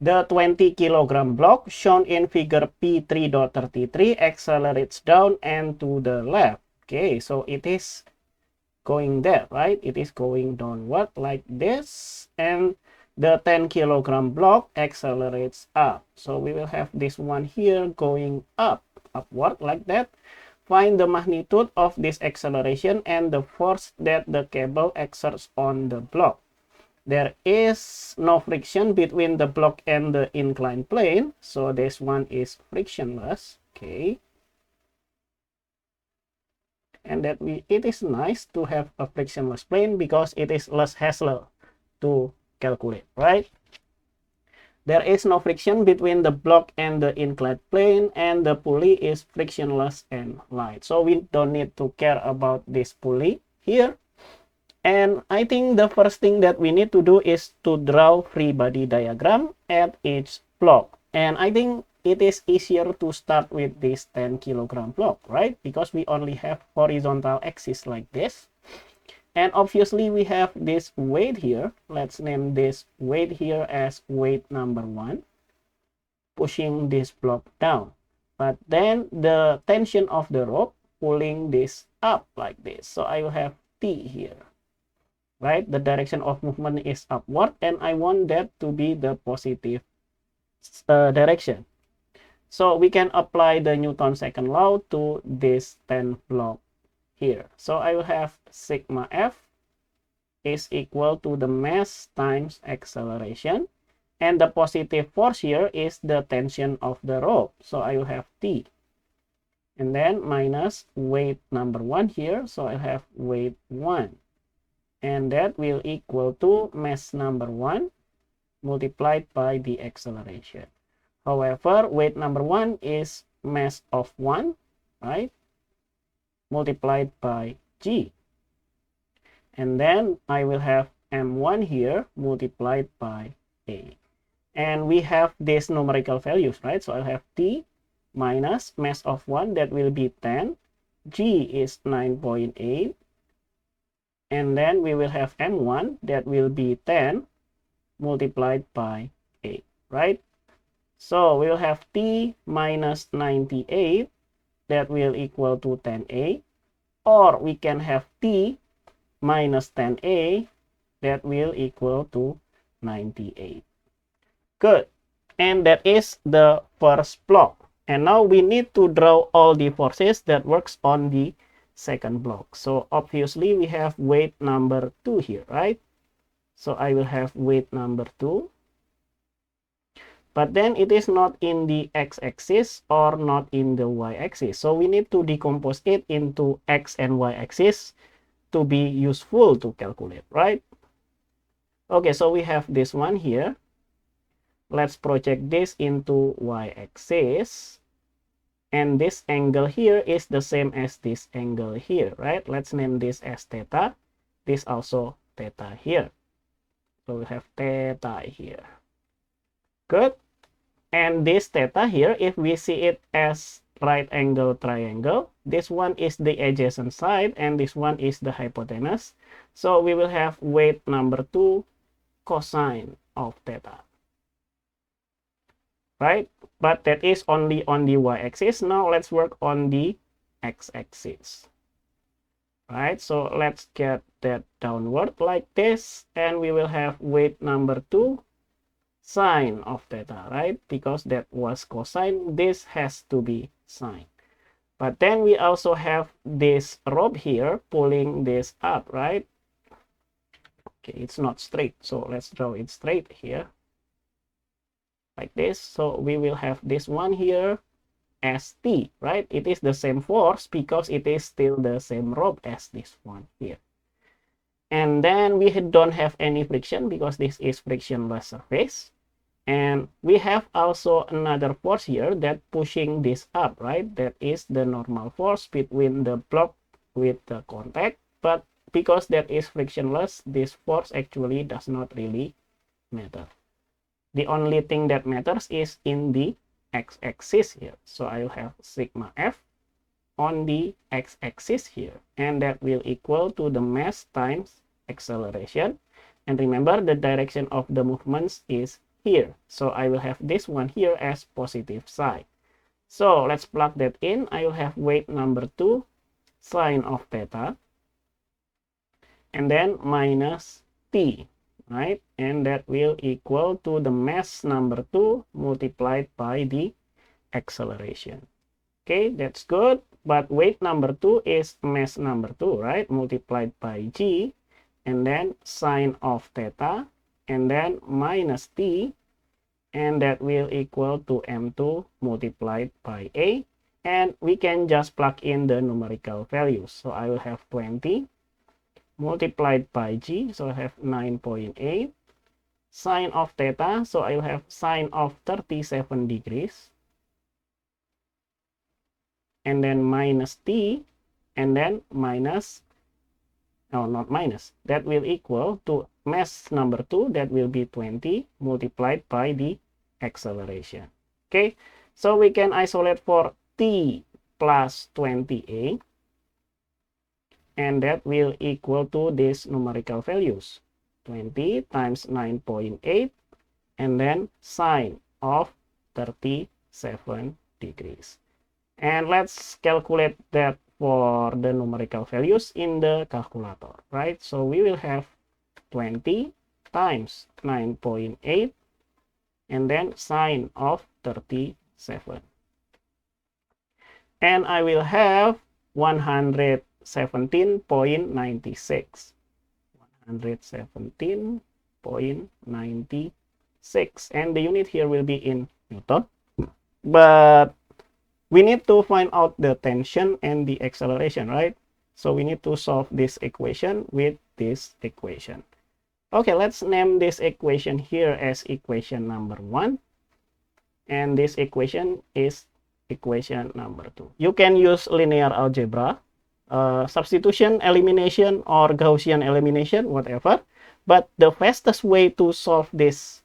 The 20 kilogram block shown in figure P3.33 accelerates down and to the left. Okay, so it is going there, right? It is going downward like this, and the 10 kilogram block accelerates up. So we will have this one here going upward like that. Find the magnitude of this acceleration and the force that the cable exerts on the block. There is no friction between the block and the inclined plane, so this one is frictionless. Okay, and it is nice to have a frictionless plane because it is less hassle to calculate, right? There is no friction between the block and the inclined plane, and the pulley is frictionless and light, so we don't need to care about this pulley here. And I think the first thing that we need to do is to draw free body diagram at each block. And I think it is easier to start with this 10 kilogram block, right? Because we only have horizontal axis like this. And obviously we have this weight here. Let's name this weight here as weight number 1, pushing this block down. But then the tension of the rope pulling this up like this. So I will have T here. Right, the direction of movement is upward, and I want that to be the positive direction. So we can apply the Newton's second law to this 10 block here. So I will have sigma F is equal to the mass times acceleration, and the positive force here is the tension of the rope. So I will have T, and then minus weight number 1 here. So I have weight 1. And that will equal to mass number 1 multiplied by the acceleration. However, weight number 1 is mass of 1, right? Multiplied by G. And then I will have M1 here multiplied by A. And we have these numerical values, right? So I'll have T minus mass of 1, that will be 10. G is 9.8. And then we will have M1, that will be 10 multiplied by 8, right? So we'll have T minus 98, that will equal to 10A. Or we can have T minus 10A, that will equal to 98. Good. And that is the first block. And now we need to draw all the forces that works on the second block. So obviously we have weight number 2 here, right? So I will have weight number 2, but then it is not in the x-axis or not in the y-axis, so we need to decompose it into x and y-axis to be useful to calculate, right? Okay, so we have this one here. Let's project this into y-axis. And this angle here is the same as this angle here, right? Let's name this as theta. This also theta here. So we have theta here. Good. And this theta here, if we see it as right angle triangle, this one is the adjacent side and this one is the hypotenuse. So we will have weight number 2 cosine of theta. Right? But that is only on the y-axis. Now let's work on the x-axis. Right? So let's get that downward like this, and we will have weight number 2 sine of theta, right? Because that was cosine, this has to be sine. But then we also have this rope here pulling this up, right? Okay, it's not straight, so let's draw it straight here. Like this. So we will have this one here as T, right? It is the same force because it is still the same rope as this one here. And then we don't have any friction because this is frictionless surface. And we have also another force here that pushing this up, right? That is the normal force between the block with the contact. But because that is frictionless, this force actually does not really matter. The only thing that matters is in the x-axis here. So I will have sigma F on the x-axis here. And that will equal to the mass times acceleration. And remember, the direction of the movements is here. So I will have this one here as positive side. So let's plug that in. I will have weight number 2 sine of theta, and then minus t, right? And that will equal to the mass number 2 multiplied by the acceleration. Okay, that's good. But weight number 2 is mass number 2, right? Multiplied by g, and then sine of theta, and then minus t, and that will equal to m2 multiplied by a. And we can just plug in the numerical values. So I will have 20 multiplied by g, so I have 9.8. Sine of theta, so I will have sine of 37 degrees. And then minus t, and then minus, no, not minus, that will equal to mass number 2, that will be 20 multiplied by the acceleration. Okay, so we can isolate for t plus 20a, and that will equal to these numerical values, 20 times 9.8, and then sine of 37 degrees. And let's calculate that for the numerical values in the calculator, right? So we will have 20 times 9.8, and then sine of 37. And I will have 117.96. 117.96. And the unit here will be in Newton. But we need to find out the tension and the acceleration, right? So we need to solve this equation with this equation. Okay, let's name this equation here as equation number 1. And this equation is equation number 2. You can use linear algebra, substitution, elimination, or Gaussian elimination, whatever. But the fastest way to solve this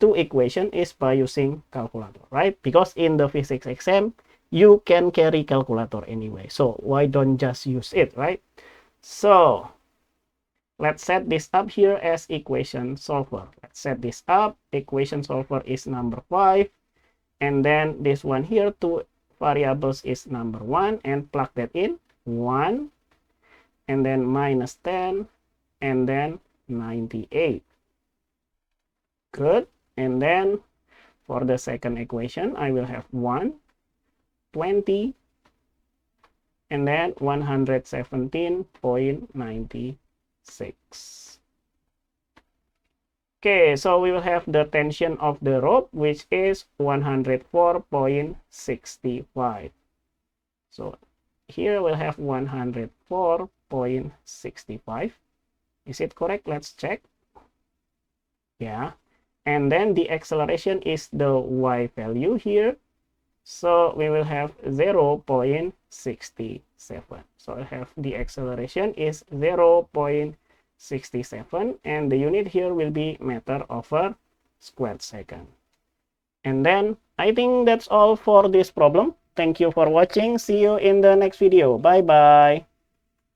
2 equation is by using calculator, right? Because in the physics exam, you can carry calculator anyway. So why don't just use it, right? So let's set this up here as equation solver. Let's set this up. Equation solver is number 5. And then this one here, 2 variables is number 1. And plug that in. 1. And then minus 10. And then 98. Good. And then for the second equation, I will have 1. 20, and then 117.96. Okay, so we will have the tension of the rope, which is 104.65. So here we'll have 104.65. Is it correct? Let's check. Yeah. And then the acceleration is the y value here. So we will have 0.67. So I have the acceleration is 0.67, and the unit here will be meter over squared second. And then I think that's all for this problem. Thank you for watching. See you in the next video. Bye bye.